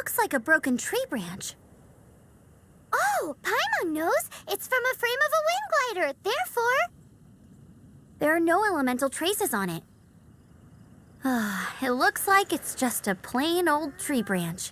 looks like a broken tree branch. Oh, Paimon knows. It's from a frame of a wind glider, therefore... There are no elemental traces on it. It looks like it's just a plain old tree branch.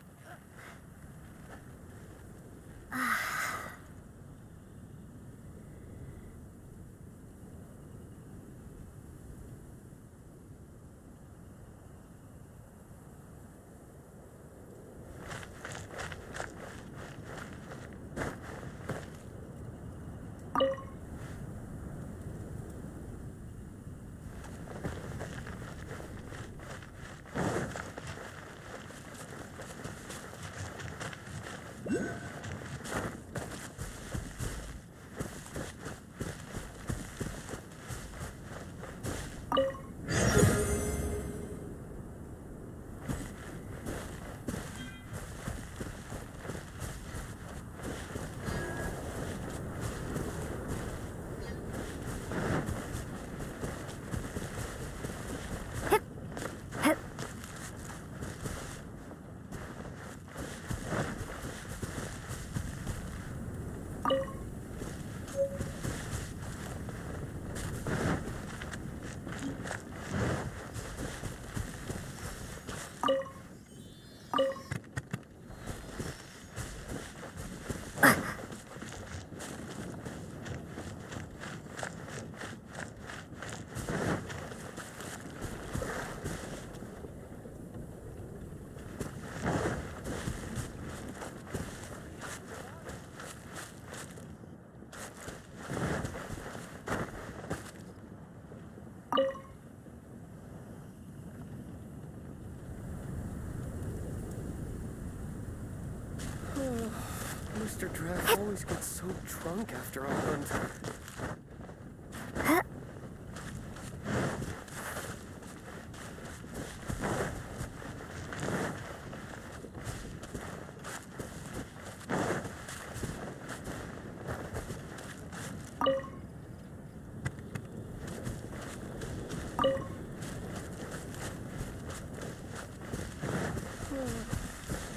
Mr. Draft always gets so drunk after a hunt.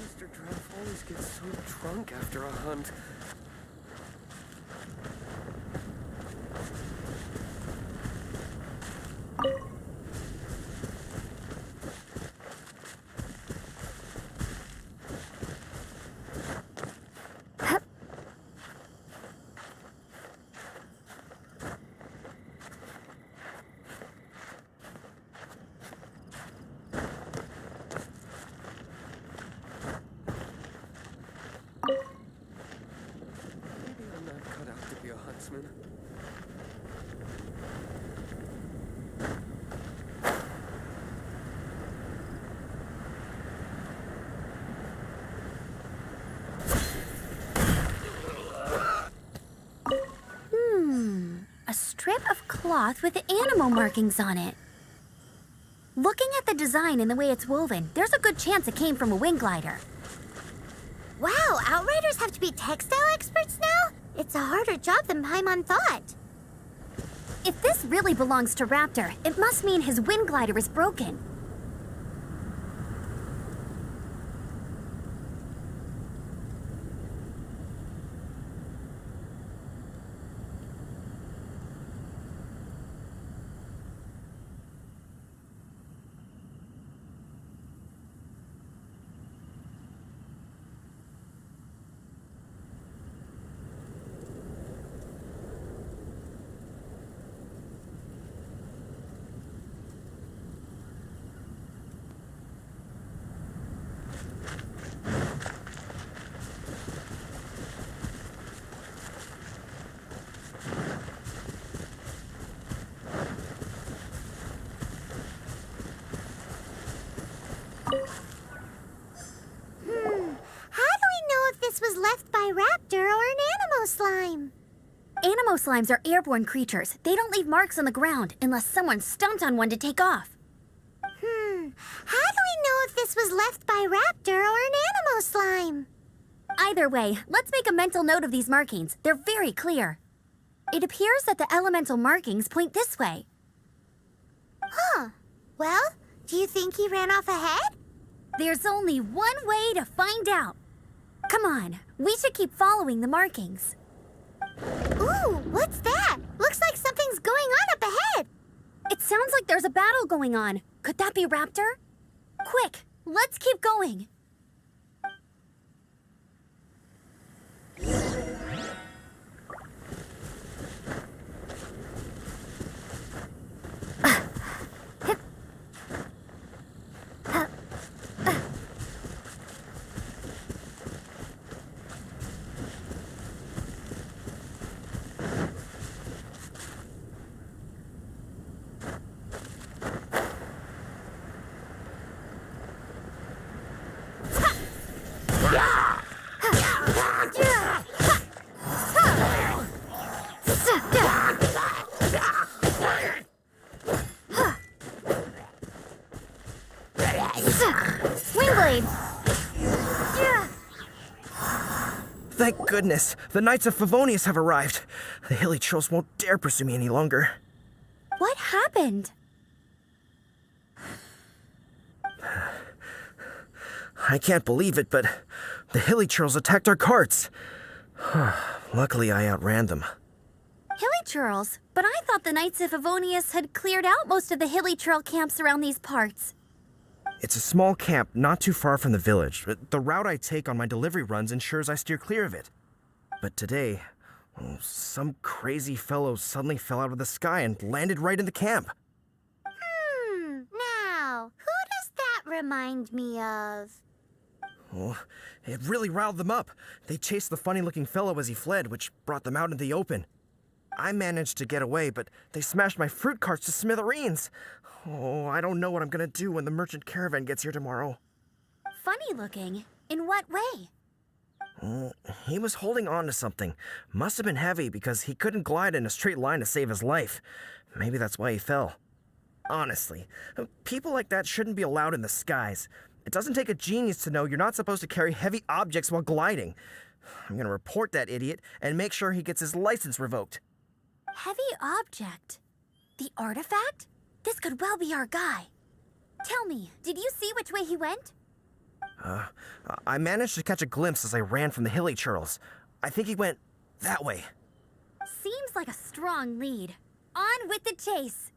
Mr. Draft always gets so drunk after a hunt. Maybe I'm not cut out to be a huntsman. A strip of cloth with animal markings on it. Looking at the design and the way it's woven, there's a good chance it came from a wind glider. Wow, Outriders have to be textile experts now? It's a harder job than Paimon thought. If this really belongs to Raptor, it must mean his wind glider is broken. How do we know if this was left by Raptor or an Animo slime? Animo slimes are airborne creatures. They don't leave marks on the ground unless someone stomped on one to take off. How do we know if this was left by Raptor or an Animo slime? Either way, let's make a mental note of these markings. They're very clear. It appears that the elemental markings point this way. Huh. Well, do you think he ran off ahead? There's only one way to find out. Come on, we should keep following the markings. Ooh, what's that? Looks like something's going on up ahead. It sounds like there's a battle going on. Could that be Raptor? Quick, let's keep going. Wingblade! Thank goodness, the Knights of Favonius have arrived. The hilly trolls won't dare pursue me any longer. What happened? I can't believe it, but the hilly trolls attacked our carts. Luckily, I outran them. Hilly Churls? But I thought the Knights of Favonius had cleared out most of the Hilly Churl camps around these parts. It's a small camp not too far from the village. The route I take on my delivery runs ensures I steer clear of it. But today, some crazy fellow suddenly fell out of the sky and landed right in the camp. Now, who does that remind me of? Oh, it really riled them up. They chased the funny-looking fellow as he fled, which brought them out in the open. I managed to get away, but they smashed my fruit carts to smithereens. Oh, I don't know what I'm gonna do when the merchant caravan gets here tomorrow. Funny looking? In what way? He was holding on to something. Must have been heavy because he couldn't glide in a straight line to save his life. Maybe that's why he fell. Honestly, people like that shouldn't be allowed in the skies. It doesn't take a genius to know you're not supposed to carry heavy objects while gliding. I'm gonna report that idiot and make sure he gets his license revoked. Heavy object? The artifact? This could well be our guy. Tell me, did you see which way he went? I managed to catch a glimpse as I ran from the hilly churls. I think he went that way. Seems like a strong lead. On with the chase.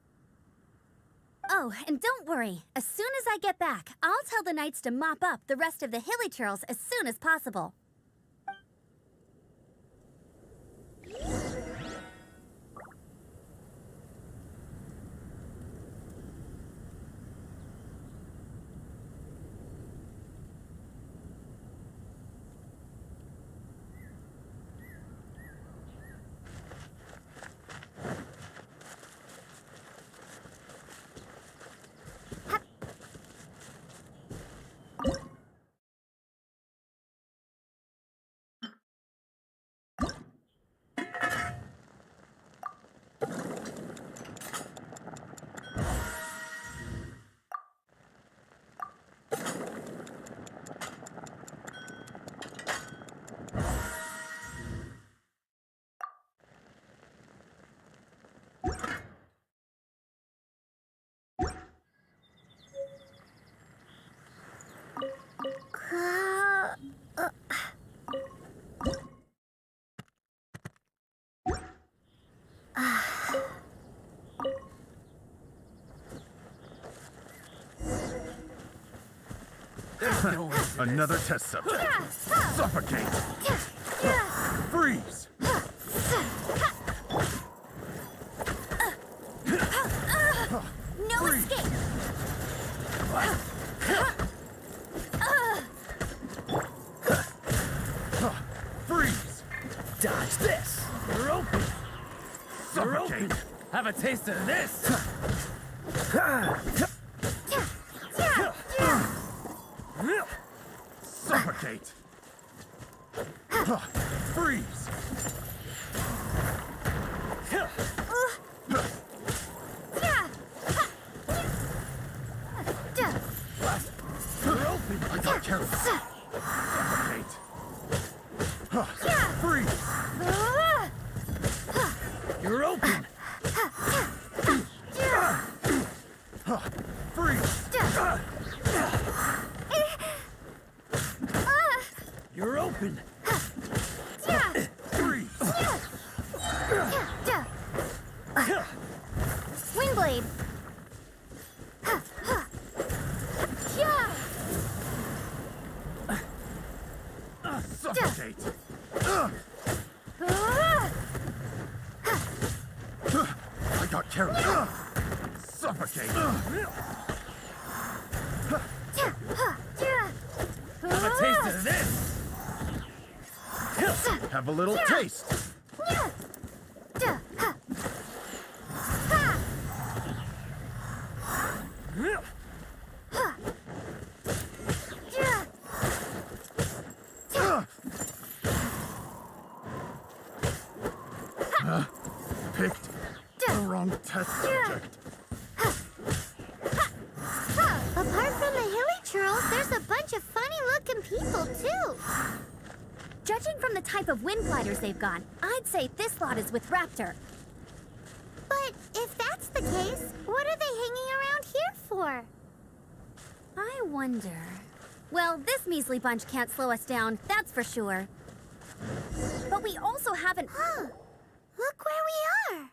Oh, and don't worry. As soon as I get back, I'll tell the knights to mop up the rest of the hilly churls as soon as possible. Another test subject. Suffocate. Freeze. No escape! Freeze. Dodge this. You're open. Suffocate. Have a taste of this. Suffocate. Freeze. I got careless. Suffocate. Freeze. You're open. Freeze. terrible. Suffocate. Have a taste of this. Have a little taste. Picked the wrong test subject. Apart from the hilly churls, there's a bunch of funny-looking people, too. Judging from the type of wind gliders they've got, I'd say this lot is with Raptor. But if that's the case, what are they hanging around here for? I wonder... Well, this measly bunch can't slow us down, that's for sure. But we also haven't... Look where we are.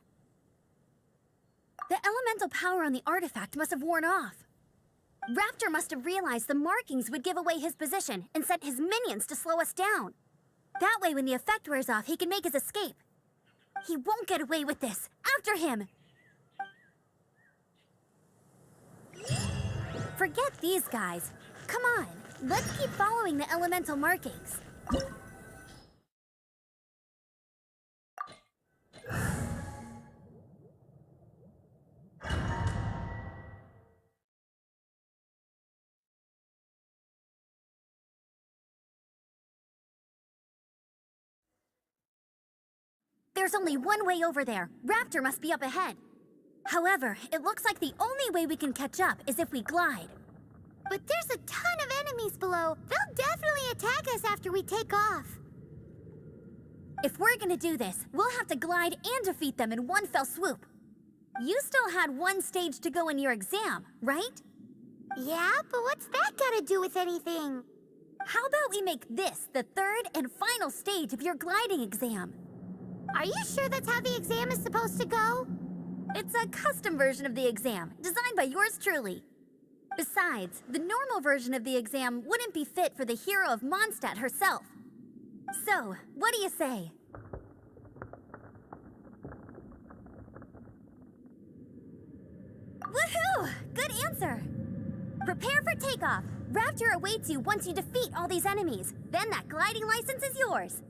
The elemental power on the artifact must have worn off. Raptor must have realized the markings would give away his position and sent his minions to slow us down. That way, when the effect wears off, he can make his escape. He won't get away with this. After him! Forget these guys. Come on, let's keep following the elemental markings. There's only one way over there. Raptor must be up ahead. However, it looks like the only way we can catch up is if we glide. But there's a ton of enemies below. They'll definitely attack us after we take off. If we're gonna do this, we'll have to glide and defeat them in one fell swoop. You still had one stage to go in your exam, right? Yeah, but what's that got to do with anything? How about we make this the third and final stage of your gliding exam? Are you sure that's how the exam is supposed to go? It's a custom version of the exam, designed by yours truly. Besides, the normal version of the exam wouldn't be fit for the hero of Mondstadt herself. So, what do you say? Woohoo! Good answer! Prepare for takeoff. Raptor awaits you once you defeat all these enemies. Then that gliding license is yours.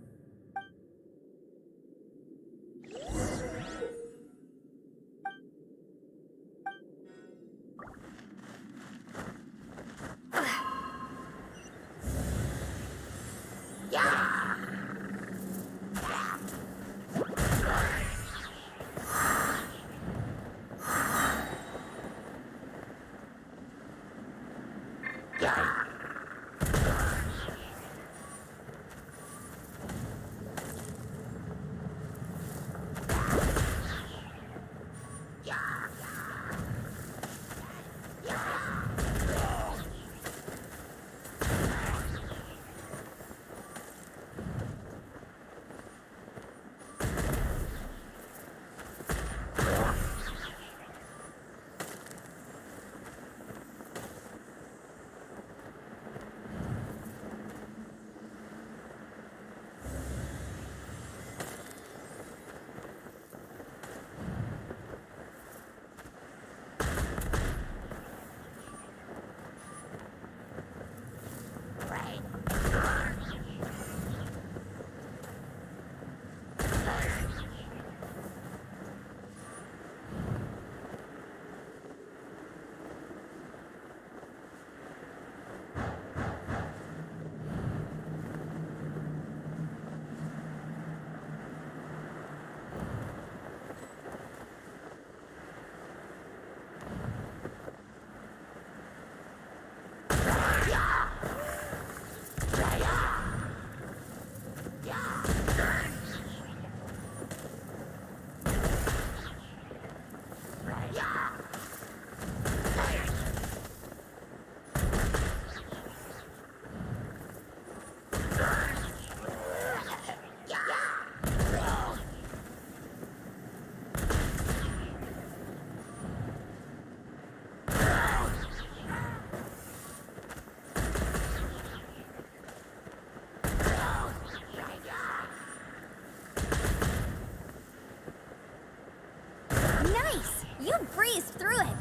You breezed through it.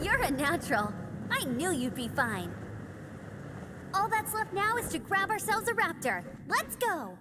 You're a natural. I knew you'd be fine. All that's left now is to grab ourselves a raptor. Let's go!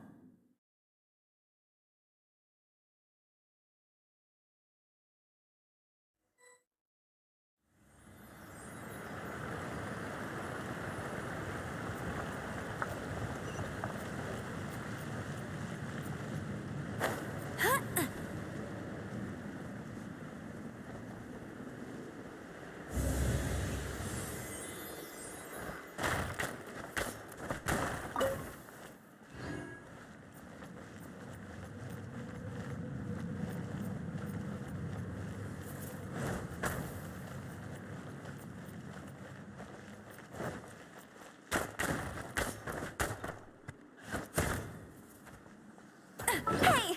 Hey!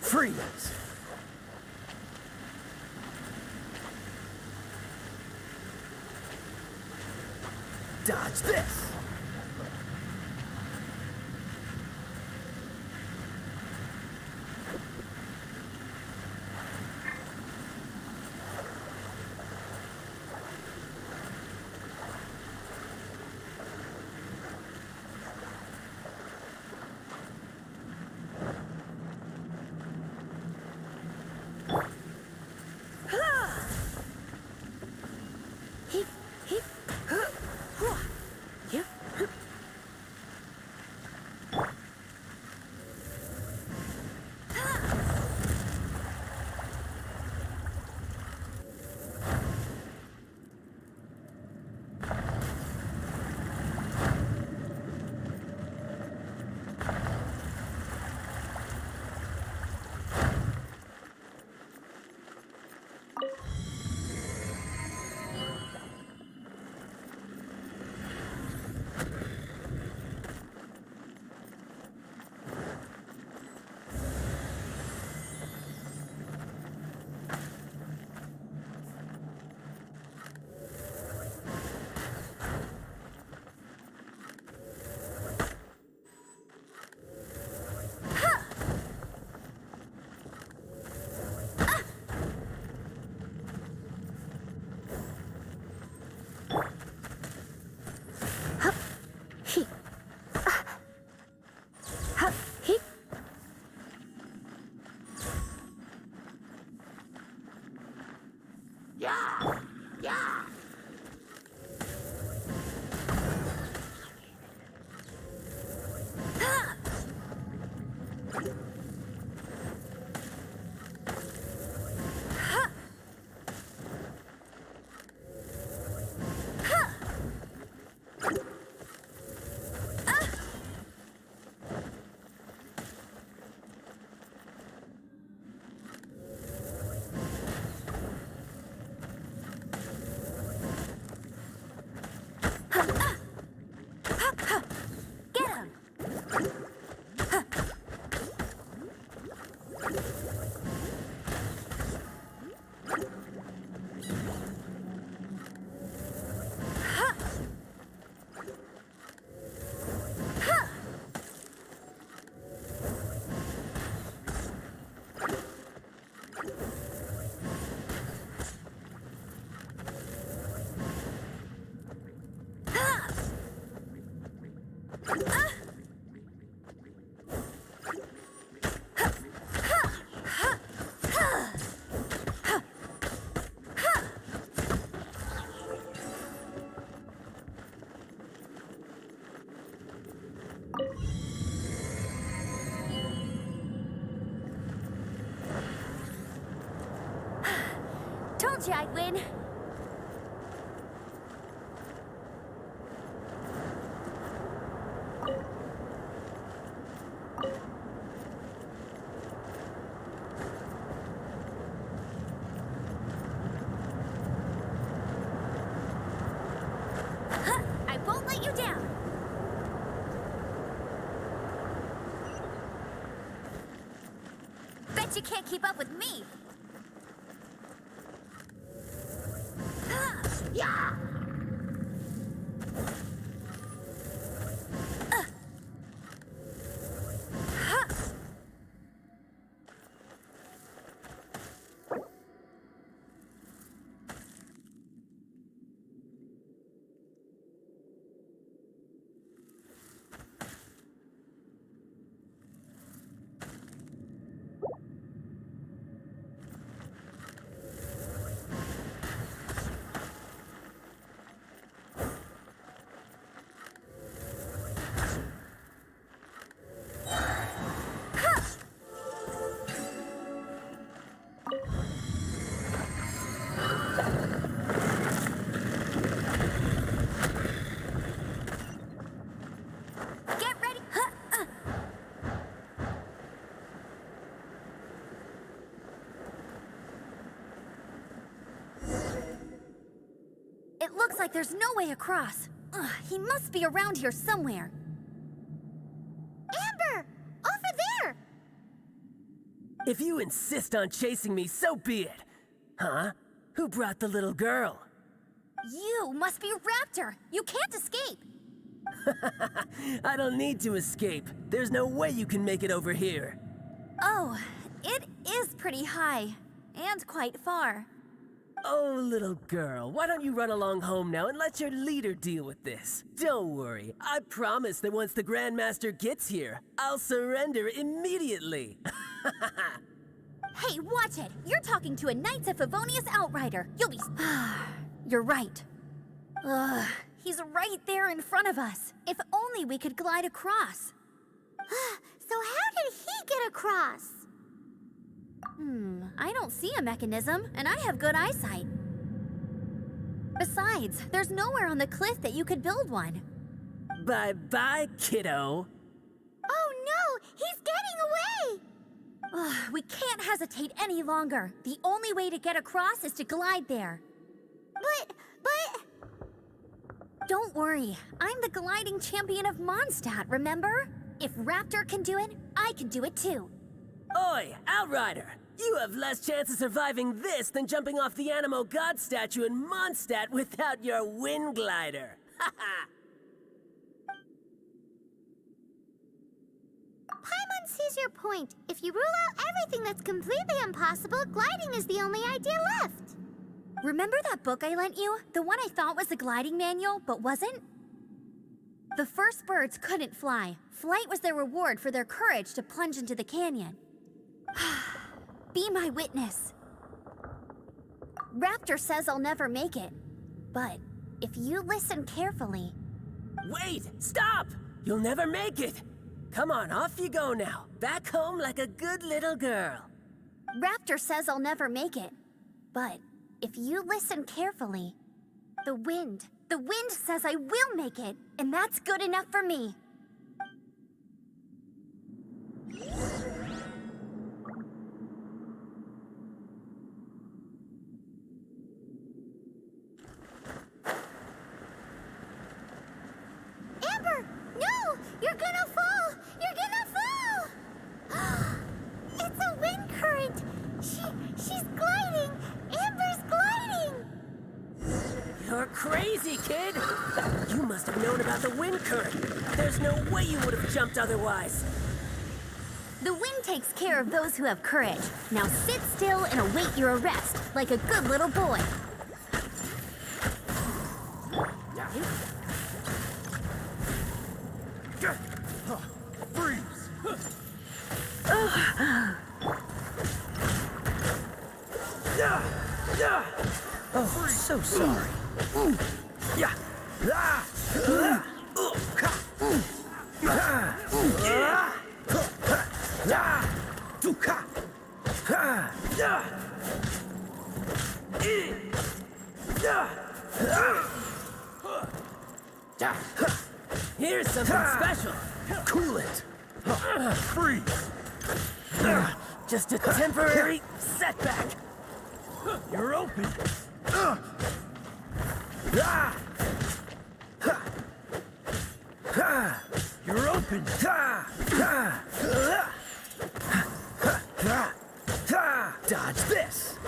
Freeze! Dodge this! Yep. Told you I'd win. I won't let you down. Bet you can't keep up with me. Yeah! Get ready. It looks like there's no way across. Ugh, he must be around here somewhere. Amber! Over there! If you insist on chasing me, so be it. Huh? Who brought the little girl? You must be Raptor. You can't escape. I don't need to escape. There's no way you can make it over here. Oh, it is pretty high. And quite far. Oh, little girl, why don't you run along home now and let your leader deal with this? Don't worry, I promise that once the Grandmaster gets here, I'll surrender immediately. Hey, watch it. You're talking to a Knights of Favonius Outrider. You'll be... You're right. Ugh, he's right there in front of us. If only we could glide across. So how did he get across? I don't see a mechanism, and I have good eyesight. Besides, there's nowhere on the cliff that you could build one. Bye-bye, kiddo. Oh no! He's getting away! Ugh, we can't hesitate any longer. The only way to get across is to glide there. But... Don't worry, I'm the gliding champion of Mondstadt, remember? If Raptor can do it, I can do it too. Oi, Outrider! You have less chance of surviving this than jumping off the Animo God statue in Mondstadt without your wind glider. Haha! Paimon sees your point. If you rule out everything that's completely impossible, gliding is the only idea left. Remember that book I lent you? The one I thought was the gliding manual, but wasn't? The first birds couldn't fly. Flight was their reward for their courage to plunge into the canyon. Be my witness. Raptor says I'll never make it. But if you listen carefully... Wait! Stop! You'll never make it! Come on, off you go now. Back home like a good little girl. Raptor says I'll never make it. But if you listen carefully, the wind says I will make it, and that's good enough for me. Amber! No! You're gonna fall! You're gonna fall! It's a wind current! She's gliding! Amber's gliding! You're crazy, kid! You must have known about the wind current. There's no way you would have jumped otherwise. The wind takes care of those who have courage. Now sit still and await your arrest, like a good little boy. Get so sorry. Yeah. Here's something special. Cool it. Freeze! Just a temporary setback. You're open! You're open! Dodge this.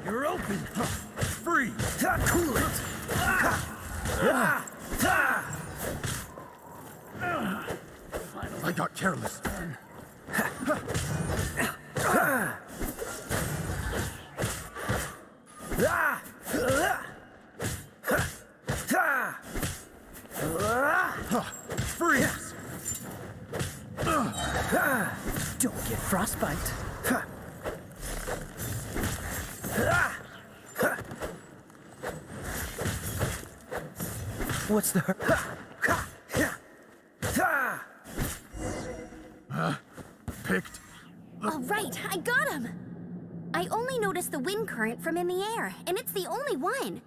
You're open! Freeze! Cool it. I got careless then. Freeze! Don't get frostbite. What's the Picked. All right, I got him! I only noticed the wind current from in the air, and it's the only one.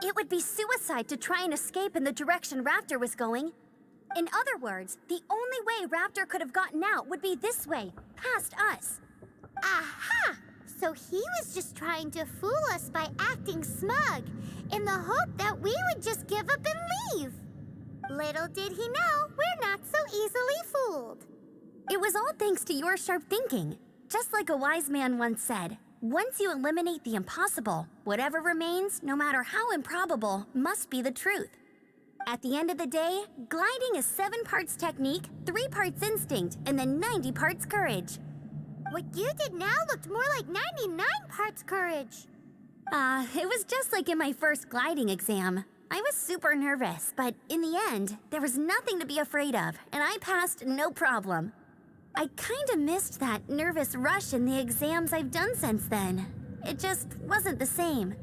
It would be suicide to try and escape in the direction Raptor was going. In other words, the only way Raptor could have gotten out would be this way, past us. Aha! So he was just trying to fool us by acting smug, in the hope that we would just give up and leave. Little did he know, we're not so easily fooled. It was all thanks to your sharp thinking. Just like a wise man once said, once you eliminate the impossible, whatever remains, no matter how improbable, must be the truth. At the end of the day, gliding is 7 parts technique, 3 parts instinct, and then 90 parts courage. What you did now looked more like 99 parts courage. It was just like in my first gliding exam. I was super nervous, but in the end, there was nothing to be afraid of, and I passed no problem. I kinda missed that nervous rush in the exams I've done since then. It just wasn't the same.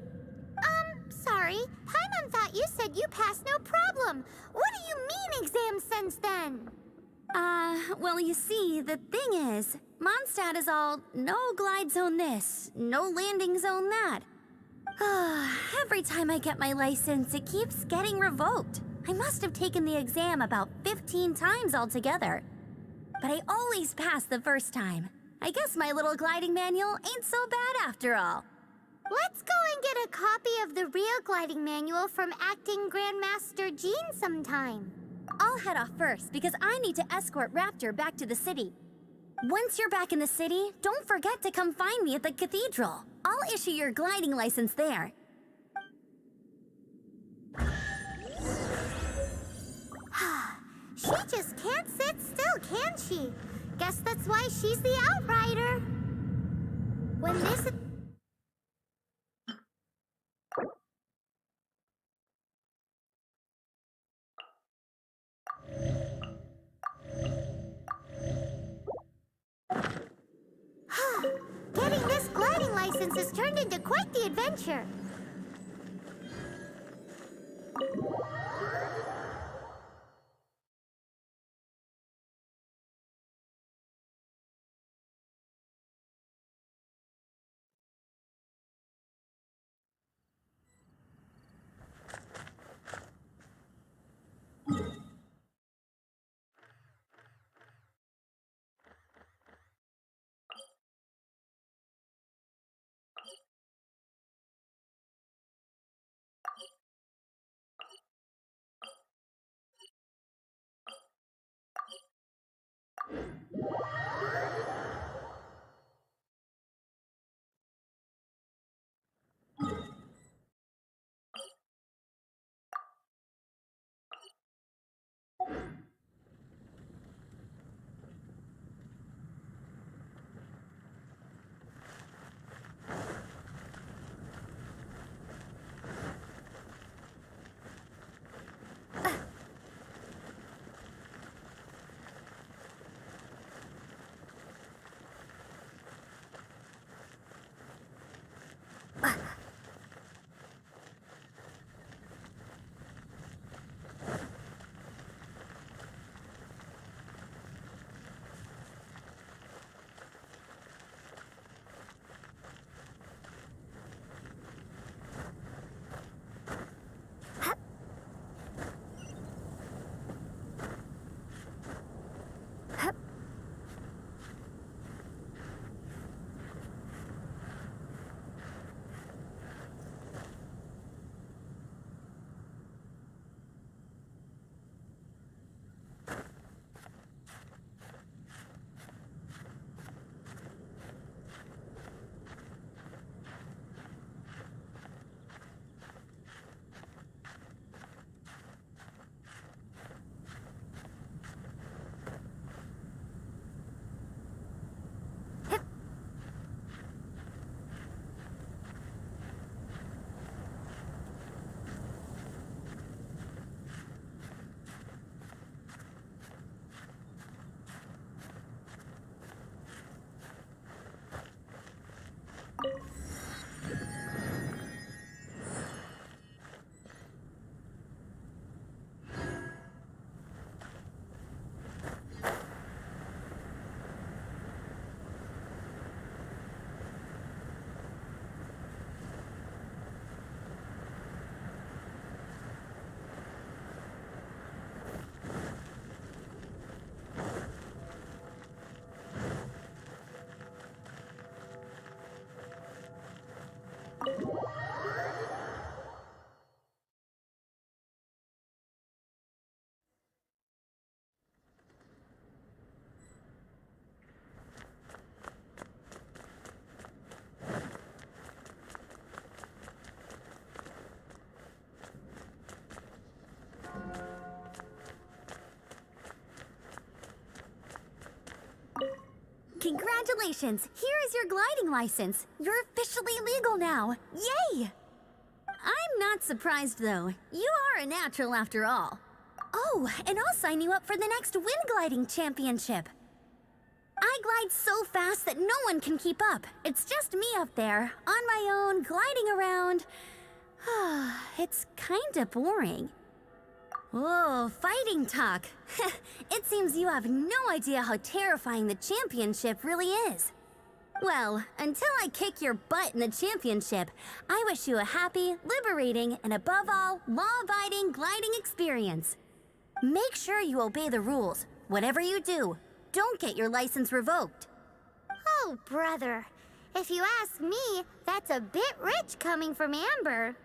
Sorry. Paimon thought you said you passed no problem. What do you mean exam since then? Well, you see, the thing is, Mondstadt is all no glide zone this, no landing zone that. Every time I get my license, it keeps getting revoked. I must have taken the exam about 15 times altogether. But I always pass the first time. I guess my little gliding manual ain't so bad after all. Let's go and get a copy of the real gliding manual from Acting Grandmaster Jean sometime. I'll head off first because I need to escort Raptor back to the city. Once you're back in the city, don't forget to come find me at the cathedral. I'll issue your gliding license there. She just can't sit still, can she? Guess that's why she's the outrider. When this... Getting this gliding license has turned into quite the adventure. Congratulations! Here is your gliding license. You're officially legal now. Yay! I'm not surprised, though. You are a natural after all. Oh, and I'll sign you up for the next wind gliding championship. I glide so fast that no one can keep up. It's just me up there, on my own, gliding around. It's kinda boring. Oh, fighting talk. It seems you have no idea how terrifying the championship really is. Well, until I kick your butt in the championship, I wish you a happy, liberating, and above all, law-abiding gliding experience. Make sure you obey the rules. Whatever you do, don't get your license revoked. Oh, brother. If you ask me, that's a bit rich coming from Amber.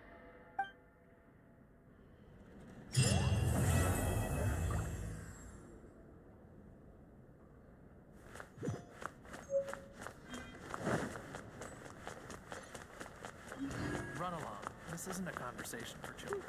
Run along. This isn't a conversation for children.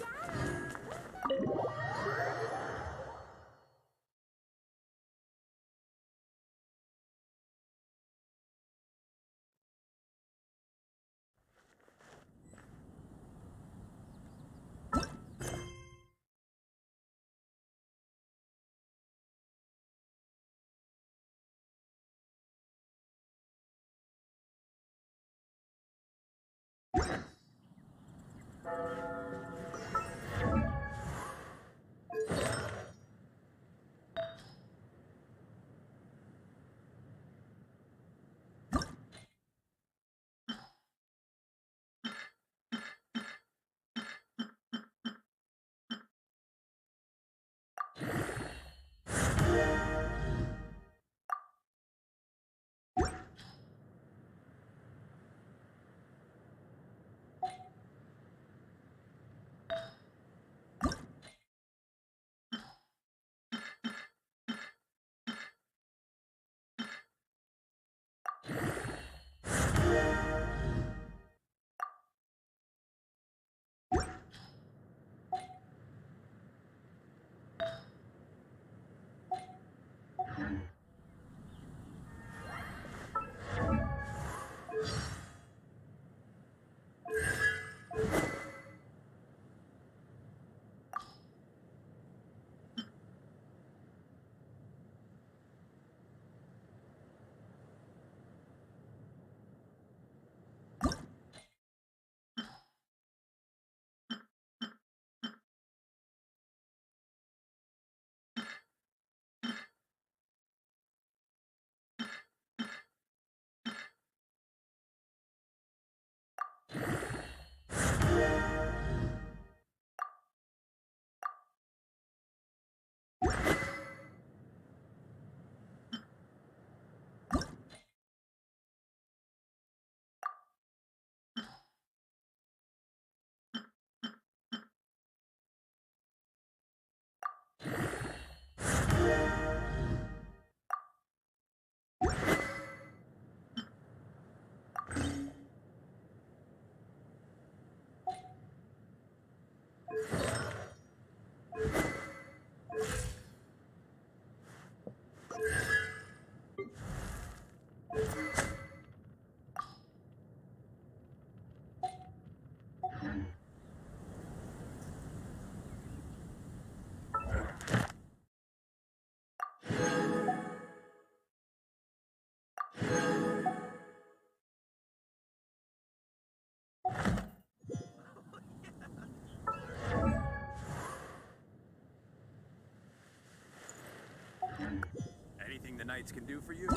Anything the Knights can do for you?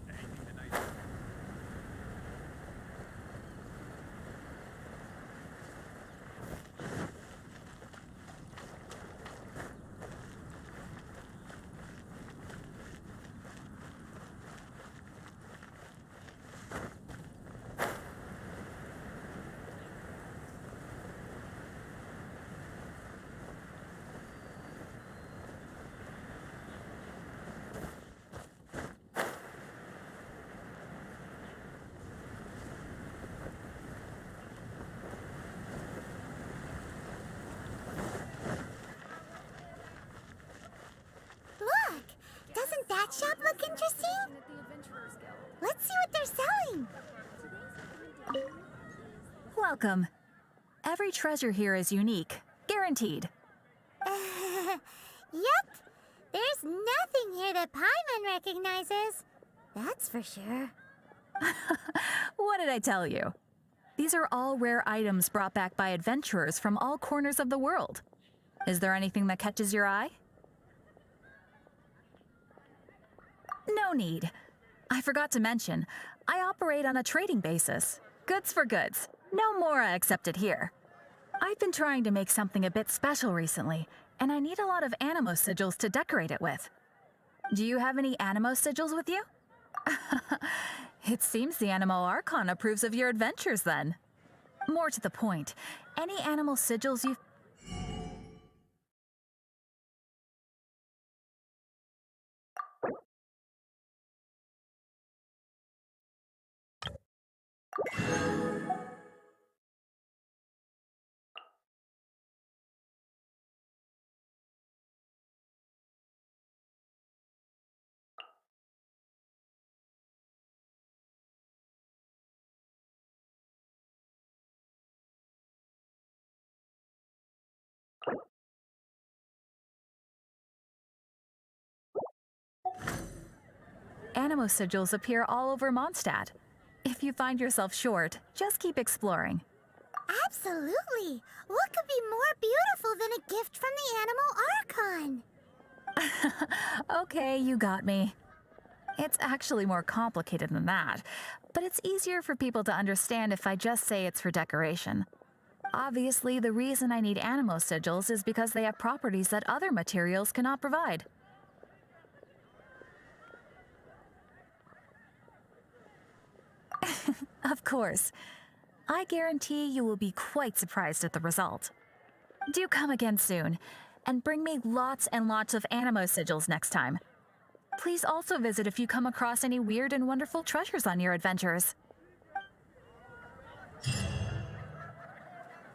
Anything the Knights... Look! Doesn't that shop look interesting? Let's see what they're selling. Welcome. Every treasure here is unique, guaranteed. Yep. There's nothing here that Paimon recognizes. That's for sure. What did I tell you? These are all rare items brought back by adventurers from all corners of the world. Is there anything that catches your eye? No need. I forgot to mention, I operate on a trading basis. Goods for goods. No Mora accepted here. I've been trying to make something a bit special recently, and I need a lot of animo sigils to decorate it with. Do you have any animo sigils with you? It seems the Animo Archon approves of your adventures then. More to the point, any animal sigils you've... Animo sigils appear all over Mondstadt. If you find yourself short, just keep exploring. Absolutely. What could be more beautiful than a gift from the Animal Archon? Okay, you got me. It's actually more complicated than that, but it's easier for people to understand if I just say it's for decoration. Obviously, the reason I need animo sigils is because they have properties that other materials cannot provide. Of course. I guarantee you will be quite surprised at the result. Do come again soon, and bring me lots and lots of animo sigils next time. Please also visit if you come across any weird and wonderful treasures on your adventures.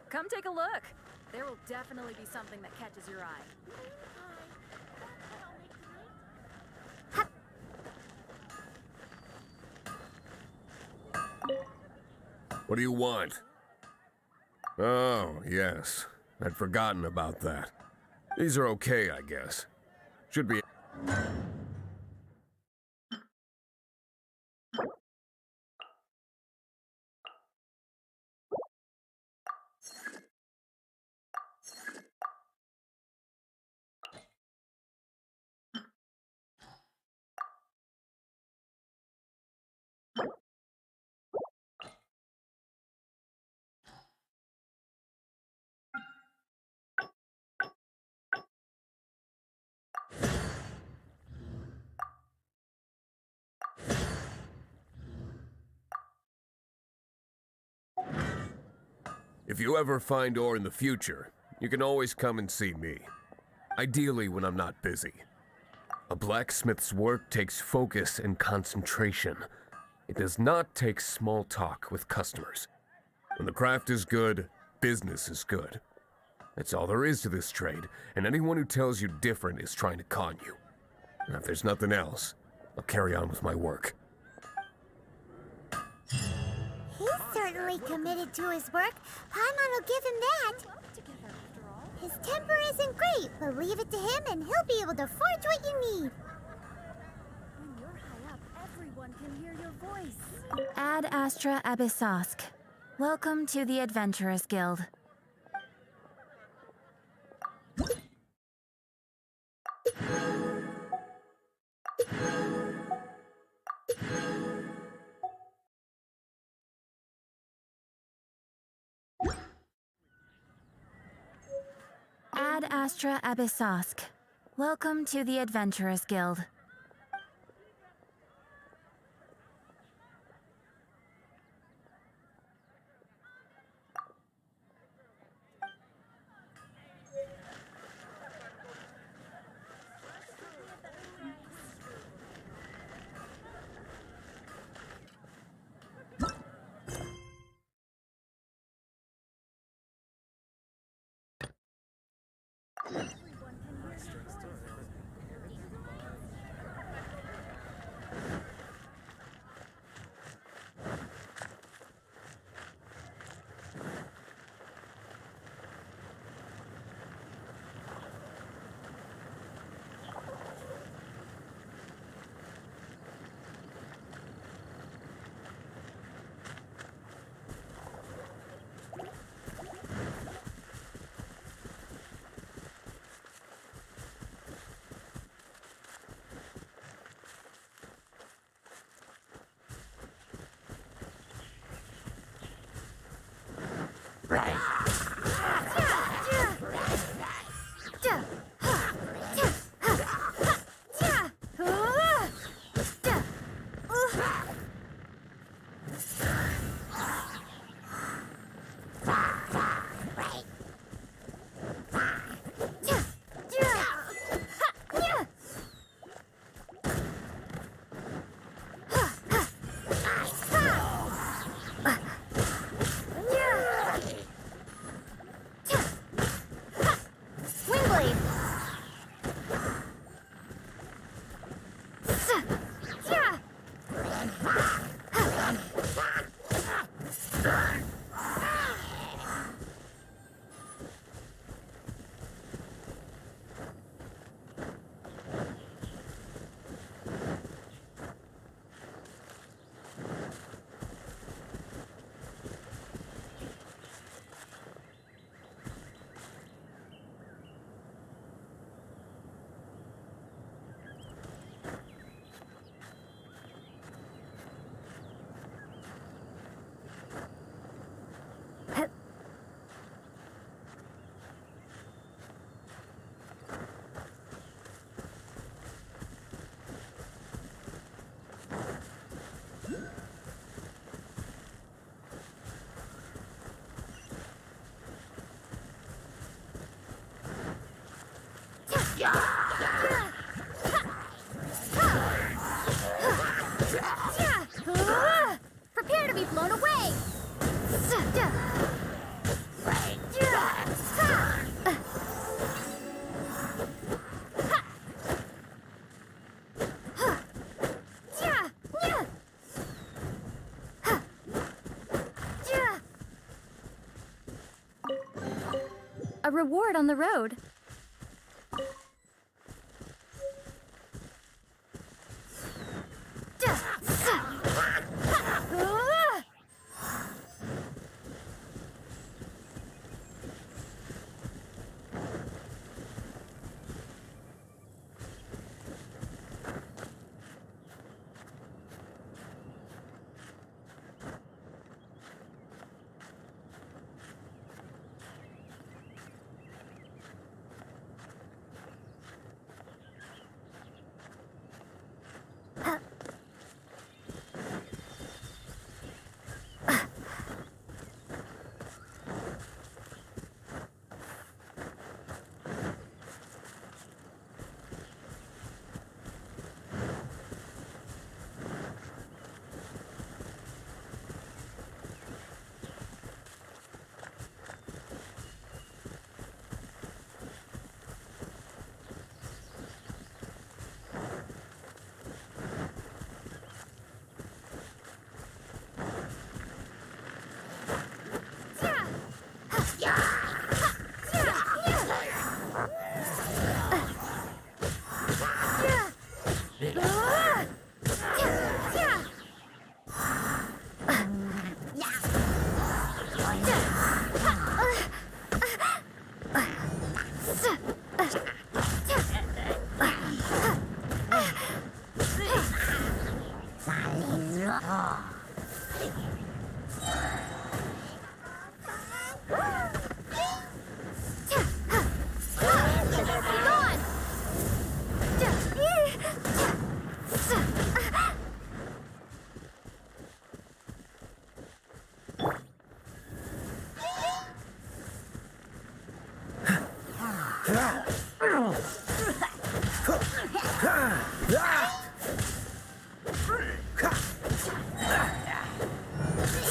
Come take a look. There will definitely be something that catches your eye. What do you want? Oh, yes. I'd forgotten about that. These are okay, I guess. Should be... If you ever find ore in the future, you can always come and see me. Ideally when I'm not busy. A blacksmith's work takes focus and concentration. It does not take small talk with customers. When the craft is good, business is good. That's all there is to this trade, and anyone who tells you different is trying to con you. And if there's nothing else, I'll carry on with my work. He's certainly committed to his work. Paimon will give him that. His temper isn't great, but leave it to him and he'll be able to forge what you need. When you're high up, everyone can hear your voice. Ad Astra Abyssosk. Welcome to the Adventurers Guild. Ad Astra Abyssosk. Welcome to the Adventurers Guild. Prepare to be blown away! A reward on the road.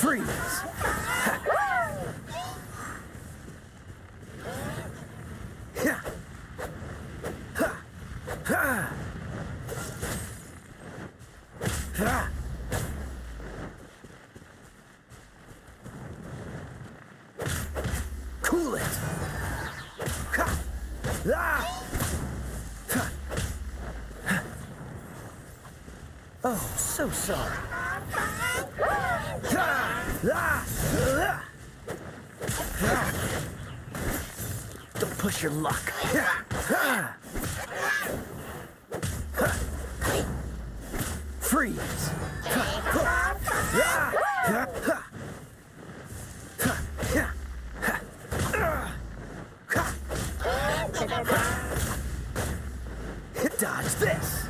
Freeze! Cool it! Oh, so sorry. Don't push your luck. Freeze! Dodge this!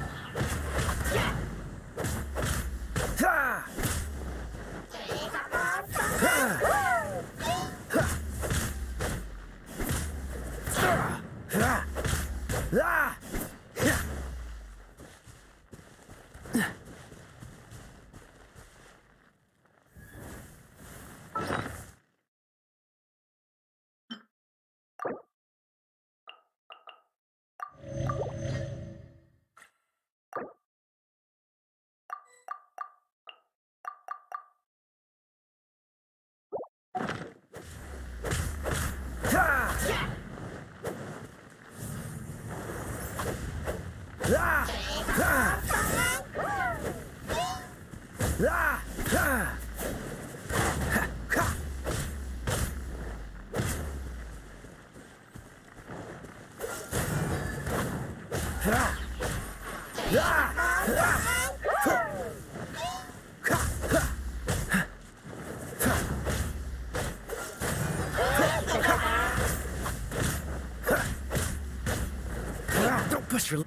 Don't push your...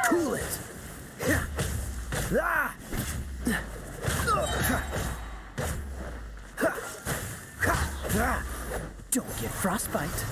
Cool it! Don't get frostbite.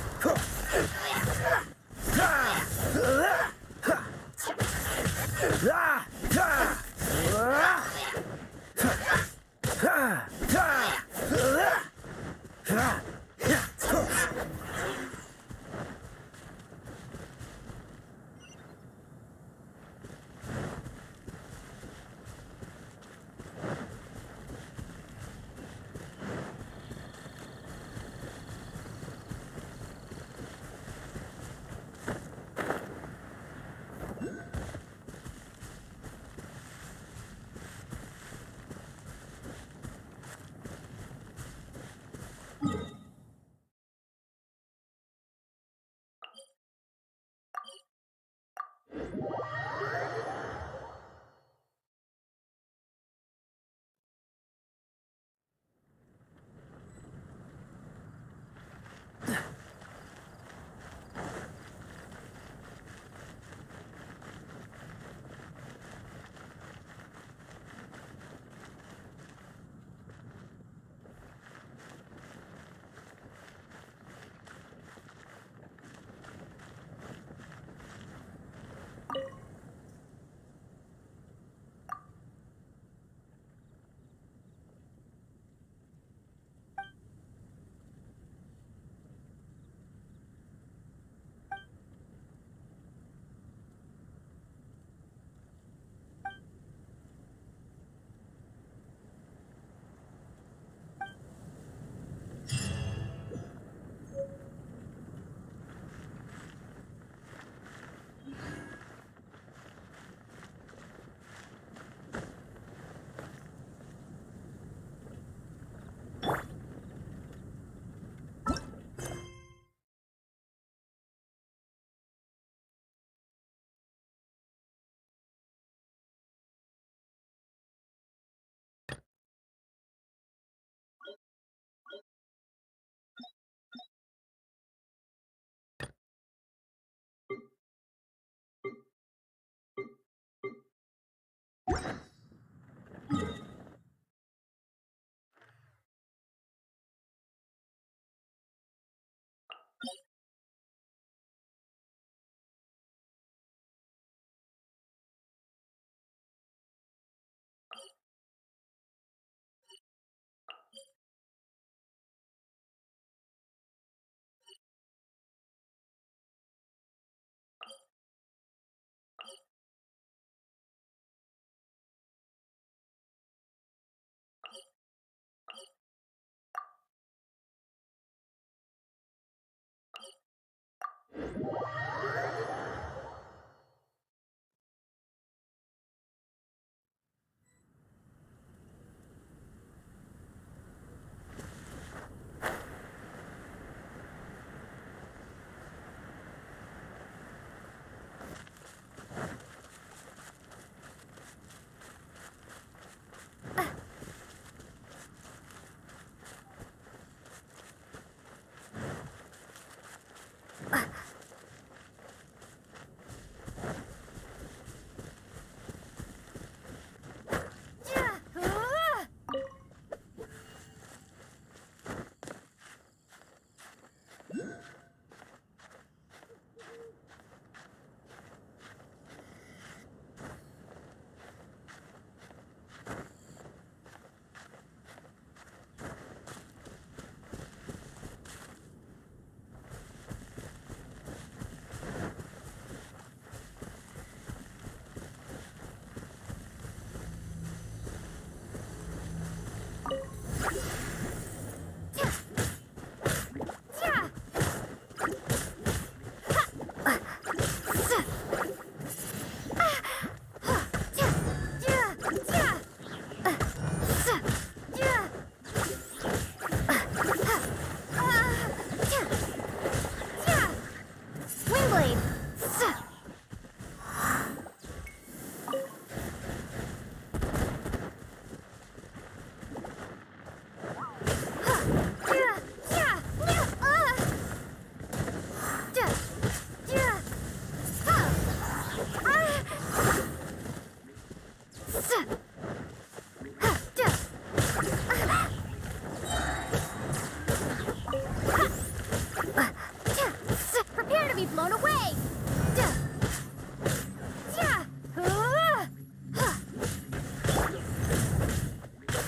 Prepare to be blown away!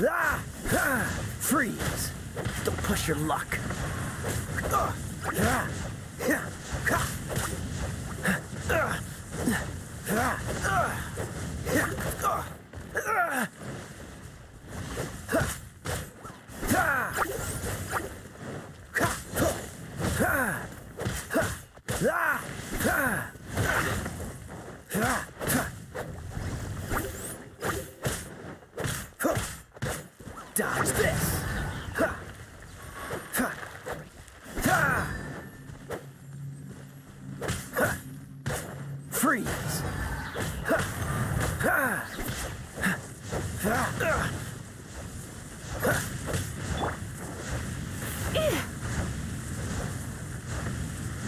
Ah! Ah! Freeze! Don't push your luck. Ah! Ah! Yeah! Ah! Ah! Ah! Ah! Yeah! Ah! Ah! Ah! Ah! Ah! Ah! Ah! Ah! Dodge this! Ha! Ha! Ha! Ha! Freeze! Ha! Ha! Ha! Ha!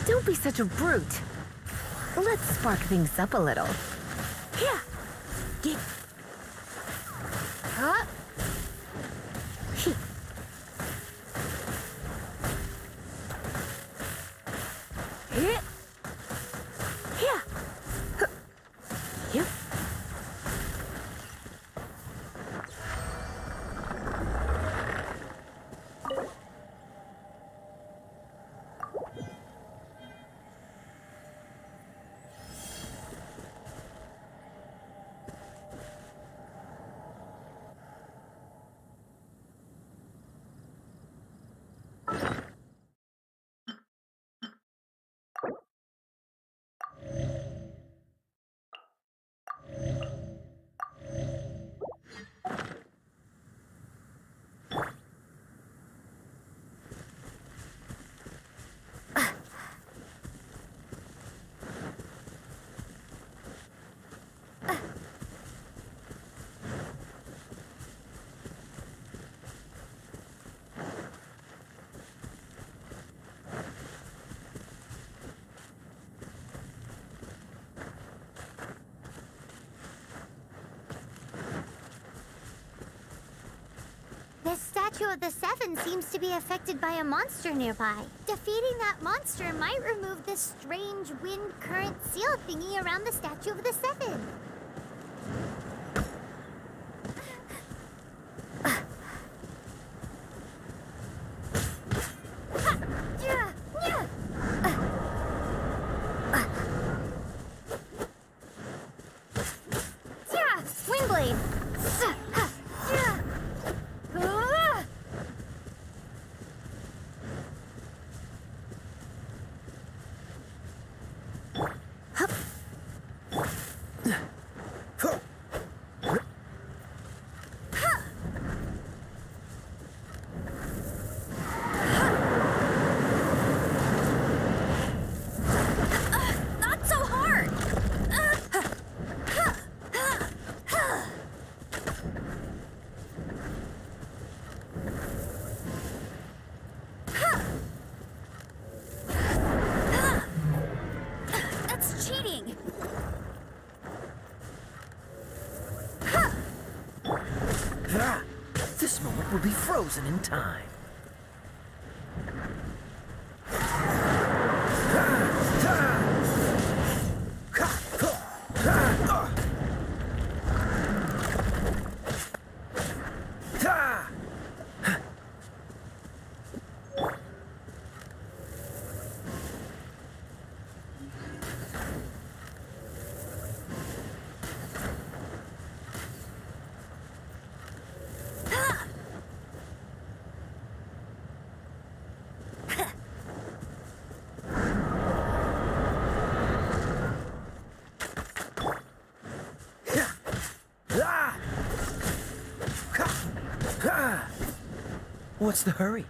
Don't be such a brute. Let's spark things up a little. Yeah. Get. Huh? Hit. Yeah. Yep. Statue of the Seven seems to be affected by a monster nearby. Defeating that monster might remove this strange wind current seal thingy around the Statue of the Seven. Wingblade! Not so hard! That's cheating! This moment will be frozen in time. What's the hurry?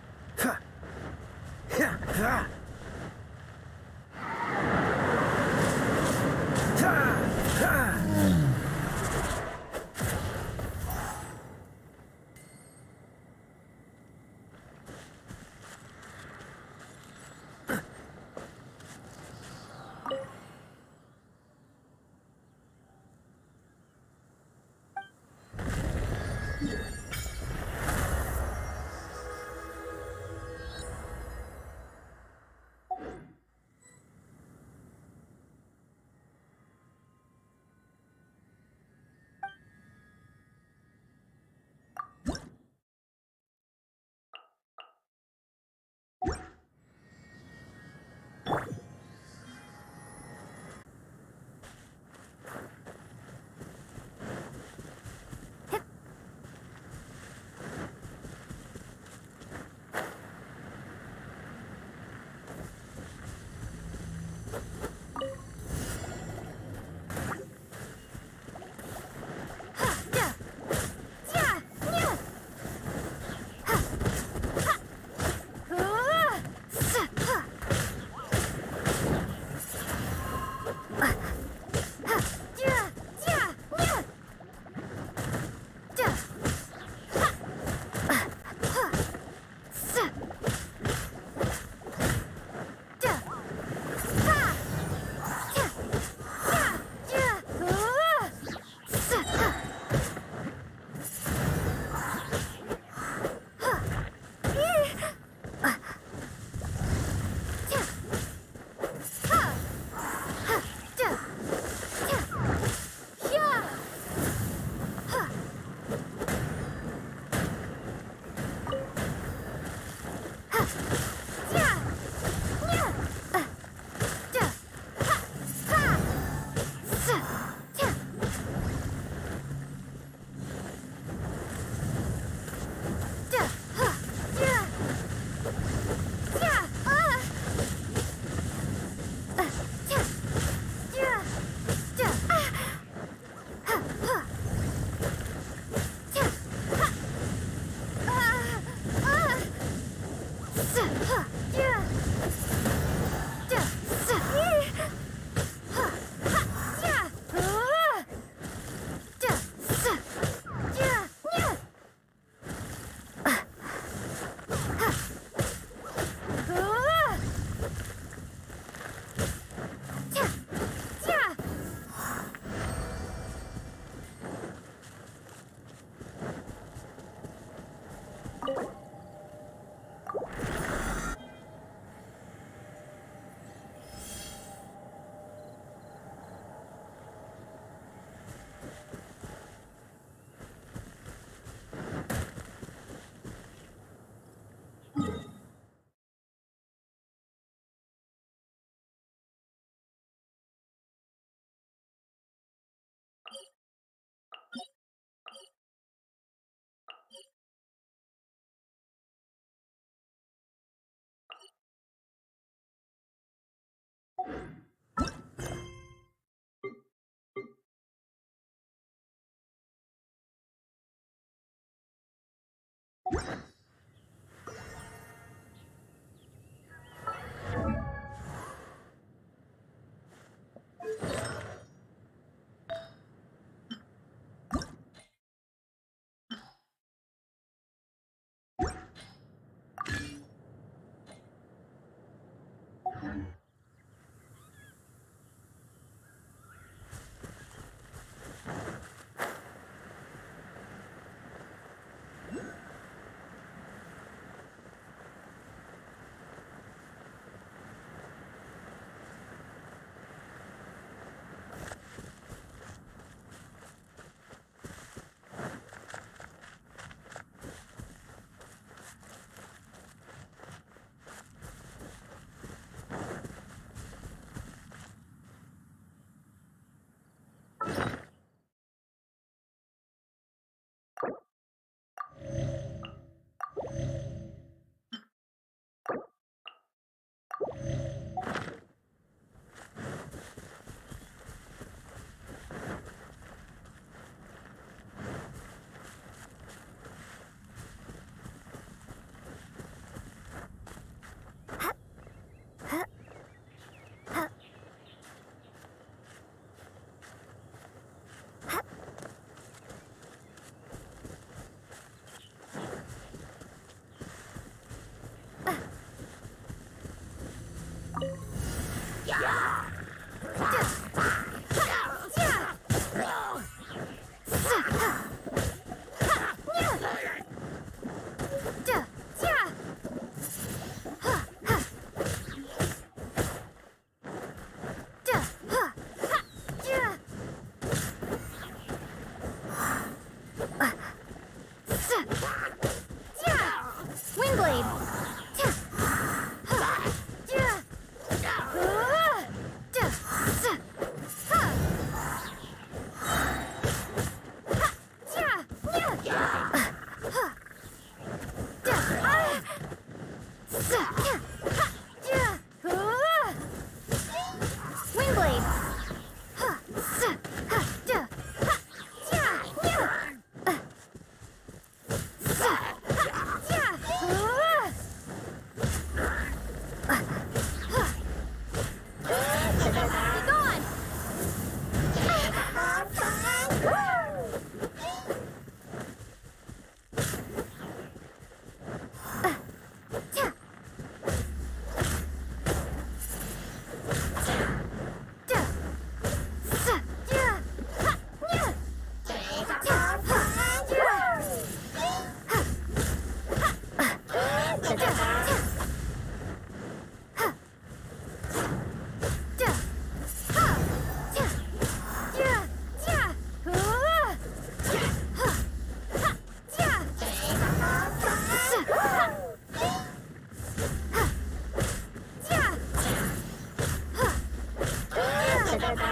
Da-da-da.